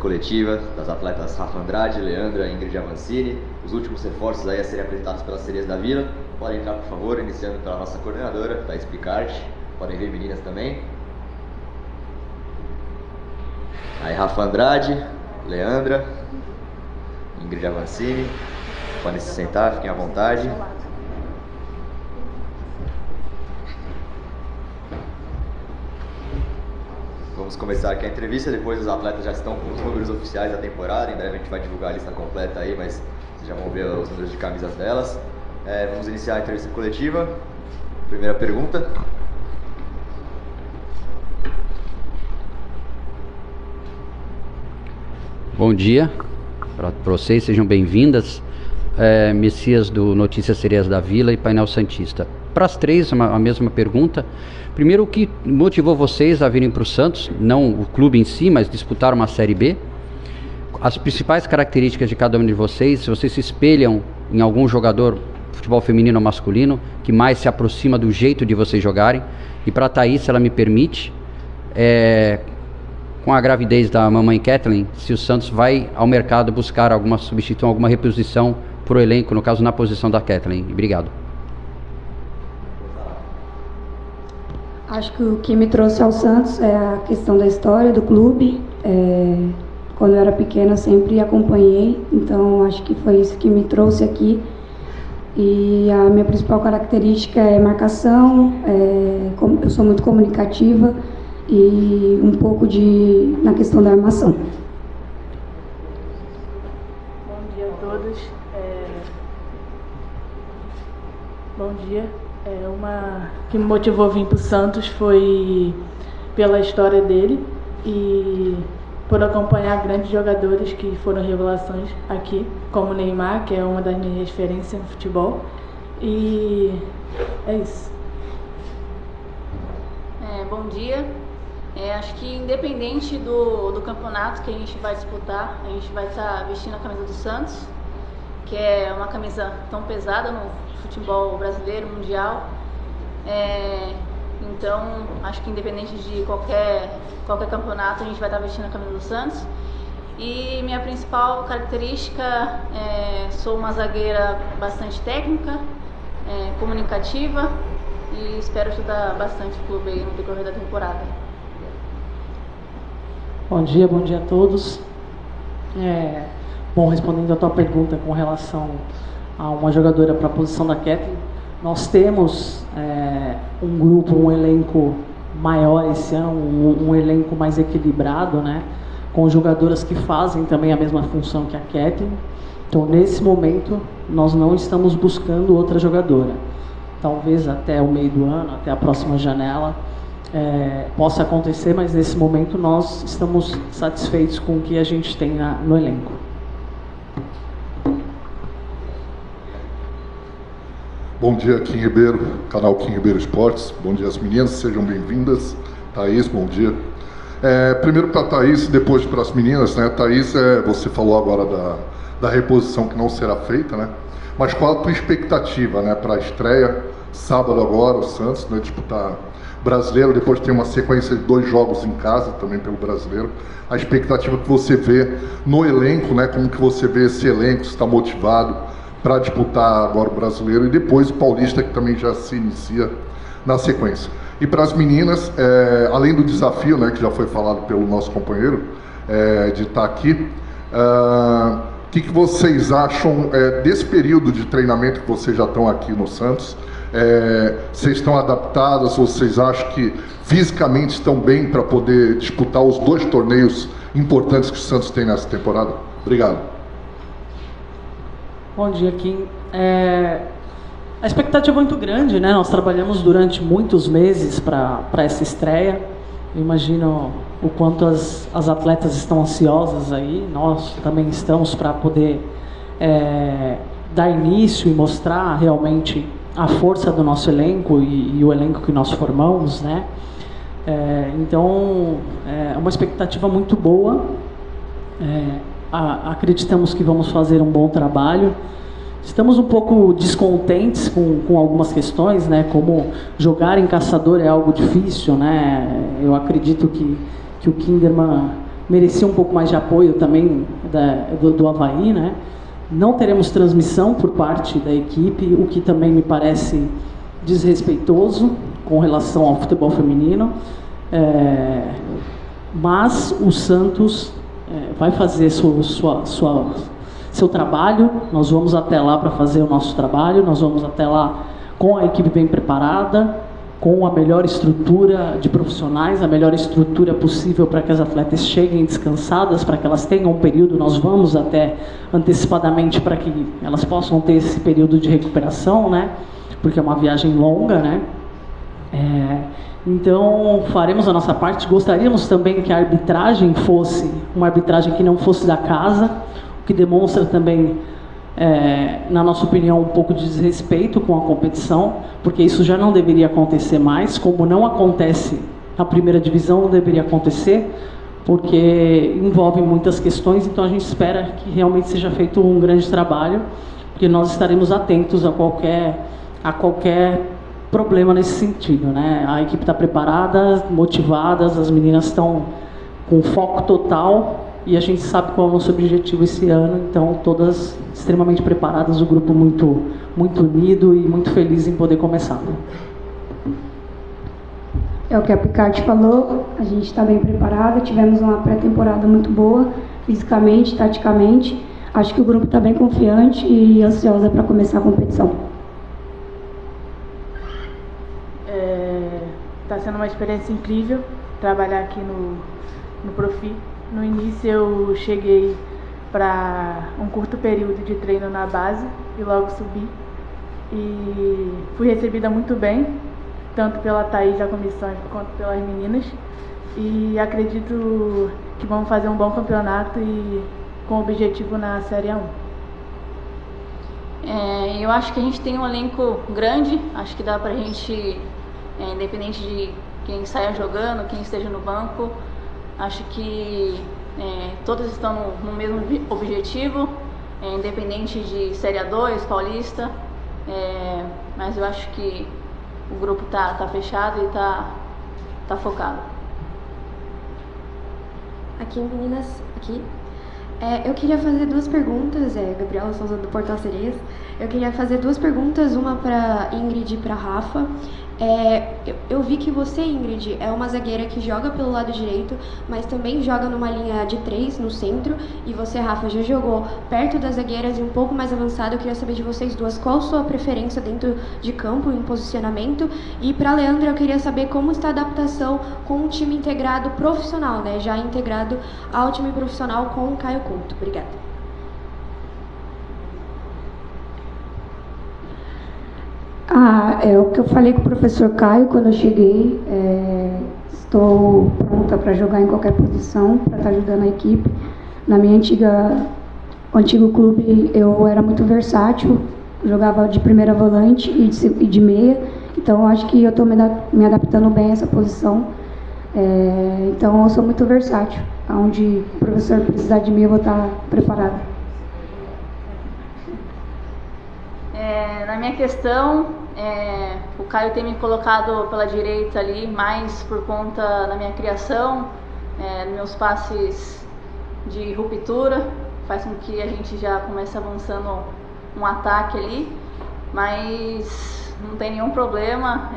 coletiva das atletas Rafa Andrade, Leandra e Ingrid Avancini, os últimos reforços aí a serem apresentados pelas Sereias da Vila. Podem entrar, por favor, iniciando pela nossa coordenadora, Thaís Picard. Podem vir meninas também. Aí Rafa Andrade, Leandra, Ingrid Avancini. Podem se sentar, fiquem à vontade. Vamos começar aqui a entrevista, depois os atletas já estão com os números oficiais da temporada, em breve a gente vai divulgar a lista completa aí, mas vocês já vão ver os números de camisas delas. Vamos iniciar a entrevista coletiva. Primeira pergunta. Bom dia para vocês, sejam bem-vindas. Messias do Notícias Sereias da Vila e Painel Santista. Para as três, a mesma pergunta. Primeiro, o que motivou vocês a virem para o Santos? Não o clube em si, mas disputar uma Série B. As principais características de cada um de vocês, se vocês se espelham em algum jogador, futebol feminino ou masculino, que mais se aproxima do jeito de vocês jogarem. E para a Thaís, se ela me permite, com a gravidez da mamãe Kathleen, se o Santos vai ao mercado buscar alguma substituição, alguma reposição para o elenco, no caso na posição da Kathleen. Obrigado. Acho que o que me trouxe ao Santos é a questão da história do clube. Quando eu era pequena sempre acompanhei, então acho que foi isso que me trouxe aqui. E a minha principal característica é marcação, eu sou muito comunicativa e um pouco na questão da armação. Bom dia a todos. Bom dia. Uma que me motivou a vir para o Santos foi pela história dele e por acompanhar grandes jogadores que foram revelações aqui, como o Neymar, que é uma das minhas referências no futebol. E é isso. Bom dia. Acho que independente do campeonato que a gente vai disputar, a gente vai estar vestindo a camisa do Santos, que é uma camisa tão pesada no futebol brasileiro, mundial. Então, acho que independente de qualquer campeonato, a gente vai estar vestindo a camisa do Santos. E minha principal característica sou uma zagueira bastante técnica, comunicativa e espero ajudar bastante o clube aí no decorrer da temporada. Bom dia a todos. Bom, respondendo a tua pergunta com relação a uma jogadora para a posição da Kathleen, nós temos um grupo, um elenco maior esse ano, um elenco mais equilibrado, né, com jogadoras que fazem também a mesma função que a Kathleen. Então, nesse momento, nós não estamos buscando outra jogadora. Talvez até o meio do ano, até a próxima janela, possa acontecer, mas nesse momento nós estamos satisfeitos com o que a gente tem no elenco. Bom dia, Kim Ribeiro, canal Kim Ribeiro Esportes. Bom dia, as meninas, sejam bem-vindas. Thaís, bom dia. Primeiro para a Thaís, depois para as meninas, né? Thaís, você falou agora da reposição que não será feita, né? Mas qual a tua expectativa, né, para a estreia, sábado agora, o Santos, né, disputar brasileiro, depois tem uma sequência de 2 jogos em casa também pelo brasileiro. A expectativa que você vê no elenco, né, como que você vê esse elenco, se está motivado para disputar agora o brasileiro e depois o paulista, que também já se inicia na sequência. E para as meninas, além do desafio, né, que já foi falado pelo nosso companheiro, de estar aqui, o que vocês acham desse período de treinamento que vocês já estão aqui no Santos? Vocês estão adaptadas, ou vocês acham que fisicamente estão bem para poder disputar os 2 torneios importantes que o Santos tem nessa temporada? Obrigado. Bom dia, Kim. A expectativa é muito grande, né? Nós trabalhamos durante muitos meses para essa estreia. Eu imagino o quanto as atletas estão ansiosas aí. Nós também estamos para poder dar início e mostrar realmente a força do nosso elenco e o elenco que nós formamos, né? Então, é uma expectativa muito boa. Acreditamos que vamos fazer um bom trabalho. Estamos um pouco descontentes com algumas questões, né? Como jogar em Caçador é algo difícil, né? Eu acredito que o Kinderman merecia um pouco mais de apoio também do Avaí, né? Não teremos transmissão por parte da equipe, o que também me parece desrespeitoso com relação ao futebol feminino. Mas o Santos vai fazer seu trabalho, nós vamos até lá para fazer o nosso trabalho, nós vamos até lá com a equipe bem preparada, com a melhor estrutura de profissionais, a melhor estrutura possível para que as atletas cheguem descansadas, para que elas tenham um período, nós vamos até antecipadamente para que elas possam ter esse período de recuperação, né? Porque é uma viagem longa, né? Então, faremos a nossa parte. Gostaríamos também que a arbitragem fosse uma arbitragem que não fosse da casa, o que demonstra também, na nossa opinião, um pouco de desrespeito com a competição, porque isso já não deveria acontecer mais, como não acontece na primeira divisão, não deveria acontecer, porque envolve muitas questões. Então a gente espera que realmente seja feito um grande trabalho, porque nós estaremos atentos a qualquer problema nesse sentido, né? A equipe está preparada, motivadas, as meninas estão com foco total e a gente sabe qual é o nosso objetivo esse ano, então todas extremamente preparadas, o grupo muito unido e muito feliz em poder começar. É o que a Picard falou, a gente está bem preparada, tivemos uma pré-temporada muito boa, fisicamente, taticamente. Acho que o grupo está bem confiante e ansiosa para começar a competição. Está sendo uma experiência incrível trabalhar aqui no Profi. No início eu cheguei para um curto período de treino na base e logo subi. E fui recebida muito bem, tanto pela Thaís da comissão quanto pelas meninas. E acredito que vamos fazer um bom campeonato e com objetivo na Série A1. Eu acho que a gente tem um elenco grande, acho que dá pra gente, independente de quem saia jogando, quem esteja no banco, acho que todos estão no mesmo objetivo, independente de Série A2, Paulista, mas eu acho que o grupo tá fechado e tá focado. Aqui, meninas, aqui. Eu queria fazer duas perguntas, Gabriela Souza do Portal Sereias. Eu queria fazer duas perguntas, uma para Ingrid e para Rafa. Eu vi que você, Ingrid, é uma zagueira que joga pelo lado direito, mas também joga numa linha de 3 no centro. E você, Rafa, já jogou perto das zagueiras e um pouco mais avançado. Eu queria saber de vocês duas qual a sua preferência dentro de campo, em posicionamento. E para a Leandra, eu queria saber como está a adaptação com um time integrado profissional, né? Já integrado ao time profissional com o Caio Couto. Obrigada. É o que eu falei com o professor Caio quando eu cheguei. Estou pronta para jogar em qualquer posição, para estar ajudando a equipe. Na minha antigo clube, eu era muito versátil, jogava de primeira volante e de meia. Então, acho que eu estou me adaptando bem a essa posição. Então, eu sou muito versátil. Onde o professor precisar de mim, eu vou estar preparada. Na minha questão, o Caio tem me colocado pela direita ali, mais por conta da minha criação, meus passes de ruptura, faz com que a gente já comece avançando um ataque ali, mas não tem nenhum problema,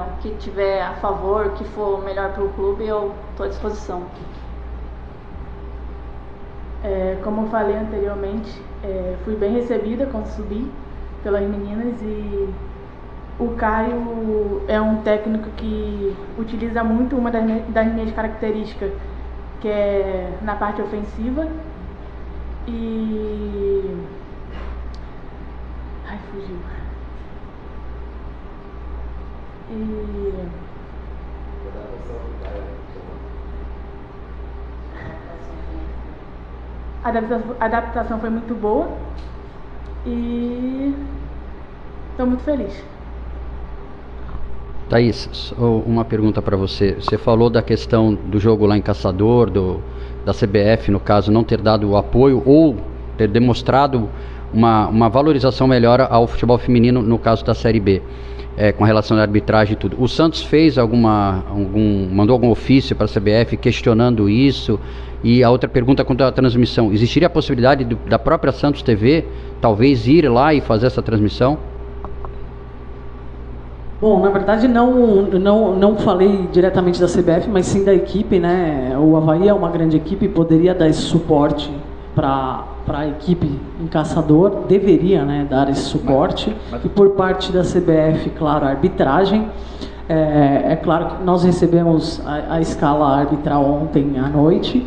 o que tiver a favor, o que for melhor para o clube, eu estou à disposição. Como eu falei anteriormente, fui bem recebida quando subi pelas meninas e o Caio é um técnico que utiliza muito uma das minhas características, que é na parte ofensiva e... fugiu. A adaptação foi muito boa e estou muito feliz. Thaís, uma pergunta para você. Você falou da questão do jogo lá em Caçador, da CBF, no caso, não ter dado o apoio ou ter demonstrado uma valorização melhor ao futebol feminino no caso da Série B, com relação à arbitragem e tudo. O Santos fez mandou algum ofício para a CBF questionando isso? E a outra pergunta quanto à transmissão, existiria a possibilidade da própria Santos TV talvez ir lá e fazer essa transmissão? Bom, na verdade não falei diretamente da CBF, mas sim da equipe, né? O Avaí é uma grande equipe, poderia dar esse suporte para a equipe em Caçador, deveria, né, dar esse suporte. E por parte da CBF, claro, a arbitragem. É claro que nós recebemos a escala arbitral ontem à noite.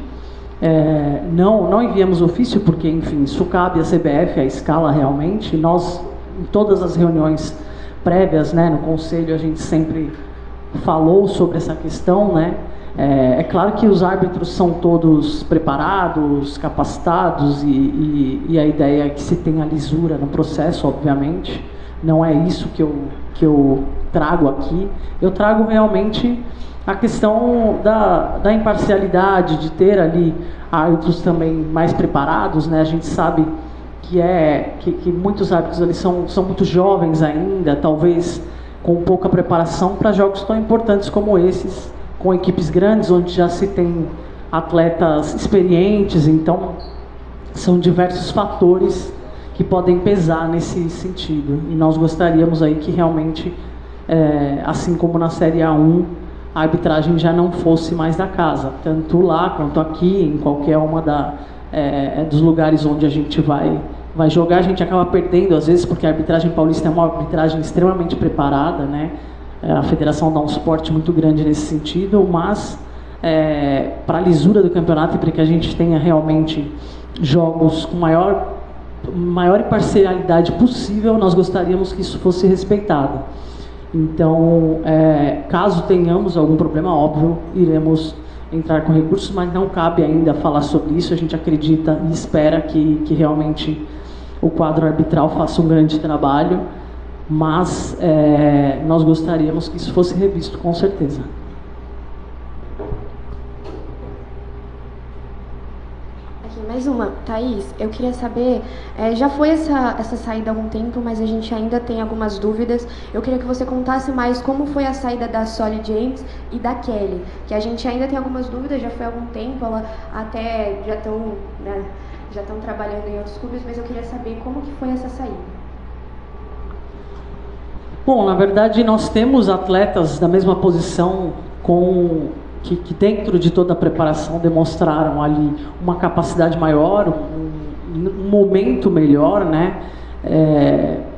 Não enviamos ofício porque, enfim, isso cabe à CBF, a escala realmente. Nós, em todas as reuniões prévias, né, no conselho, a gente sempre falou sobre essa questão, né? É claro que os árbitros são todos preparados, capacitados e a ideia é que se tenha lisura no processo, obviamente. Não é isso que eu trago aqui. Eu trago realmente a questão da imparcialidade, de ter ali árbitros também mais preparados, né? A gente sabe que muitos árbitros ali são muito jovens ainda, talvez com pouca preparação para jogos tão importantes como esses, com equipes grandes, onde já se tem atletas experientes. Então, são diversos fatores que podem pesar nesse sentido. E nós gostaríamos aí que realmente, assim como na Série A1, a arbitragem já não fosse mais da casa, tanto lá quanto aqui, em qualquer uma dos lugares onde a gente vai jogar. A gente acaba perdendo, às vezes, porque a arbitragem paulista é uma arbitragem extremamente preparada, né? A federação dá um suporte muito grande nesse sentido, mas para a lisura do campeonato e para que a gente tenha realmente jogos com maior imparcialidade possível, nós gostaríamos que isso fosse respeitado. Então, caso tenhamos algum problema, óbvio, iremos entrar com recursos, mas não cabe ainda falar sobre isso. A gente acredita e espera que realmente o quadro arbitral faça um grande trabalho, mas nós gostaríamos que isso fosse revisto, com certeza. Mais uma, Thaís, eu queria saber, já foi essa saída há algum tempo, mas a gente ainda tem algumas dúvidas. Eu queria que você contasse mais como foi a saída da Solly James e da Kelly, que a gente ainda tem algumas dúvidas, já foi há algum tempo, ela até já estão trabalhando em outros clubes, mas eu queria saber como que foi essa saída. Bom, na verdade nós temos atletas da mesma posição que dentro de toda a preparação demonstraram ali uma capacidade maior, um momento melhor, né,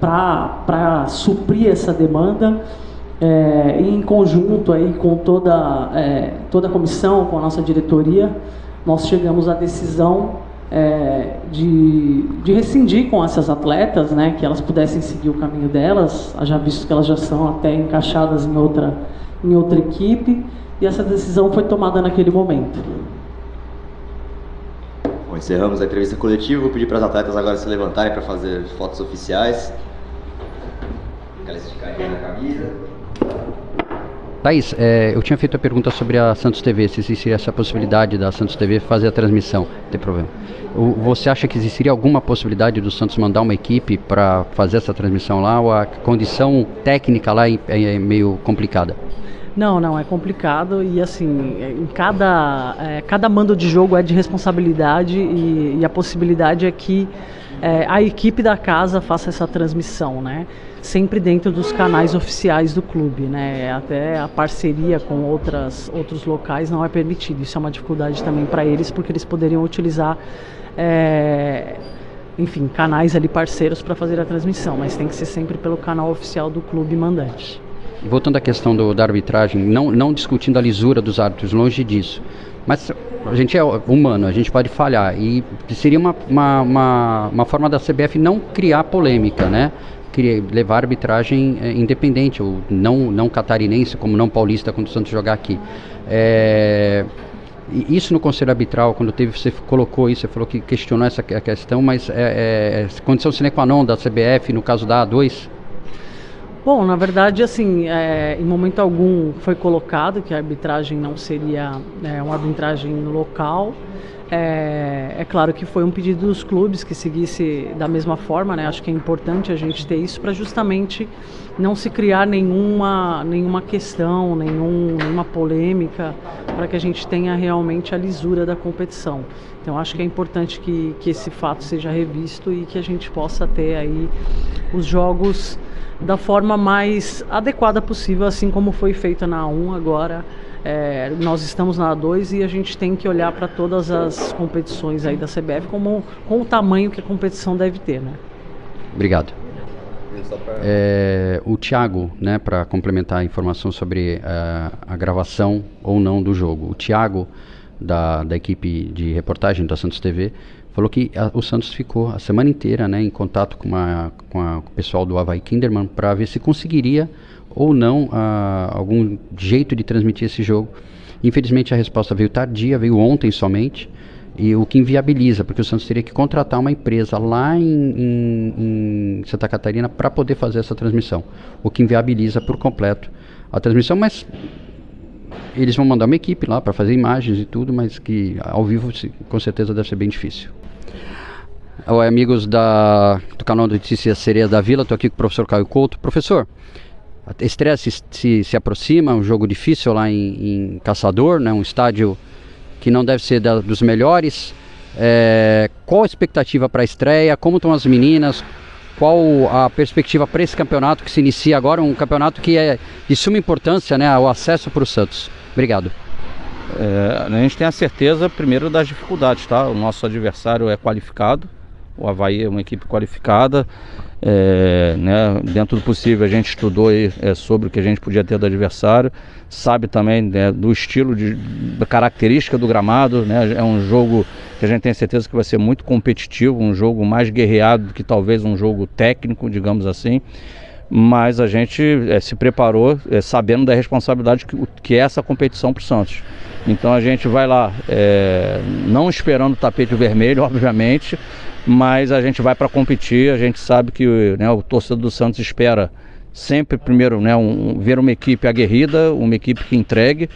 para suprir essa demanda, e em conjunto aí com toda a comissão, com a nossa diretoria, nós chegamos à decisão de rescindir com essas atletas, né, que elas pudessem seguir o caminho delas, já visto que elas já são até encaixadas em outra equipe. E essa decisão foi tomada naquele momento. Bom, encerramos a entrevista coletiva. Vou pedir para os atletas agora se levantarem para fazer fotos oficiais. Aquela esticadinha na camisa. Thaís, eu tinha feito a pergunta sobre a Santos TV, se existiria essa possibilidade da Santos TV fazer a transmissão. Não tem problema. Você acha que existiria alguma possibilidade do Santos mandar uma equipe para fazer essa transmissão lá, ou a condição técnica lá é meio complicada? Não, é complicado e assim, cada mando de jogo é de responsabilidade e a possibilidade é que a equipe da casa faça essa transmissão, né? Sempre dentro dos canais oficiais do clube, né? Até a parceria com outros locais não é permitido. Isso é uma dificuldade também para eles, porque eles poderiam utilizar enfim, canais ali parceiros para fazer a transmissão, mas tem que ser sempre pelo canal oficial do clube mandante. Voltando à questão da arbitragem, não discutindo a lisura dos árbitros, longe disso, mas a gente é humano, a gente pode falhar, e seria uma forma da CBF não criar polêmica, né? Levar a arbitragem independente, ou não catarinense, como não paulista, quando o Santos jogar aqui. Isso no Conselho Arbitral, quando você colocou isso, você falou que questionou essa questão, mas condição sine qua non da CBF no caso da A2? Bom, na verdade, assim, em momento algum foi colocado que a arbitragem não seria uma arbitragem local. É claro que foi um pedido dos clubes que seguisse da mesma forma, né? Acho que é importante a gente ter isso para justamente não se criar nenhuma questão, nenhuma polêmica, para que a gente tenha realmente a lisura da competição. Então acho que é importante que esse fato seja revisto e que a gente possa ter aí os jogos da forma mais adequada possível, assim como foi feito na A1 agora. Nós estamos na A2 e a gente tem que olhar para todas as competições aí da CBF com o tamanho que a competição deve ter, né? Obrigado. O Thiago, né, para complementar a informação sobre a gravação ou não do jogo. O Thiago, da equipe de reportagem da Santos TV, falou que o Santos ficou a semana inteira, né, em contato com o pessoal do Avaí Kinderman para ver se conseguiria ou não algum jeito de transmitir esse jogo. Infelizmente a resposta veio tardia, veio ontem somente, e o que inviabiliza, porque o Santos teria que contratar uma empresa lá em Santa Catarina para poder fazer essa transmissão, o que inviabiliza por completo a transmissão, mas eles vão mandar uma equipe lá para fazer imagens e tudo, mas que ao vivo com certeza deve ser bem difícil. Oi, amigos do canal Notícias Sereias da Vila, estou aqui com o professor Caio Couto. Professor, a estreia se aproxima, um jogo difícil lá em Caçador, né? Um estádio que não deve ser dos melhores. Qual a expectativa para a estreia? Como estão as meninas? Qual a perspectiva para esse campeonato que se inicia agora? Um campeonato que é de suma importância, né? O acesso para o Santos. Obrigado. A gente tem a certeza, primeiro, das dificuldades, tá? O nosso adversário é qualificado. O Avaí é uma equipe qualificada. Né, dentro do possível a gente estudou sobre o que a gente podia ter do adversário, sabe também, né, do estilo, da característica do gramado, né, é um jogo que a gente tem certeza que vai ser muito competitivo, um jogo mais guerreado do que talvez um jogo técnico, digamos assim, mas a gente se preparou sabendo da responsabilidade que é essa competição para o Santos. Então a gente vai lá, não esperando o tapete vermelho, obviamente, mas a gente vai para competir. A gente sabe que o torcedor do Santos espera sempre, primeiro, né, ver uma equipe aguerrida, uma equipe que entregue,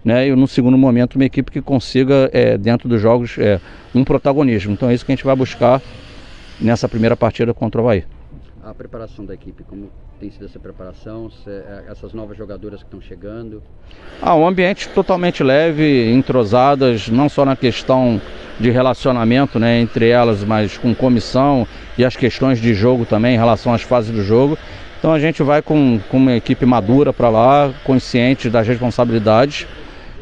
né, e no segundo momento uma equipe que consiga, dentro dos jogos, um protagonismo. Então é isso que a gente vai buscar nessa primeira partida contra o Avaí. A preparação da equipe, como tem sido essa preparação, essas novas jogadoras que estão chegando? Um ambiente totalmente leve, entrosadas, não só na questão de relacionamento, né, entre elas, mas com comissão e as questões de jogo também, em relação às fases do jogo. Então a gente vai com uma equipe madura para lá, consciente das responsabilidades,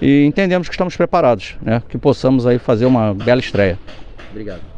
e entendemos que estamos preparados, né, que possamos aí fazer uma bela estreia. Obrigado.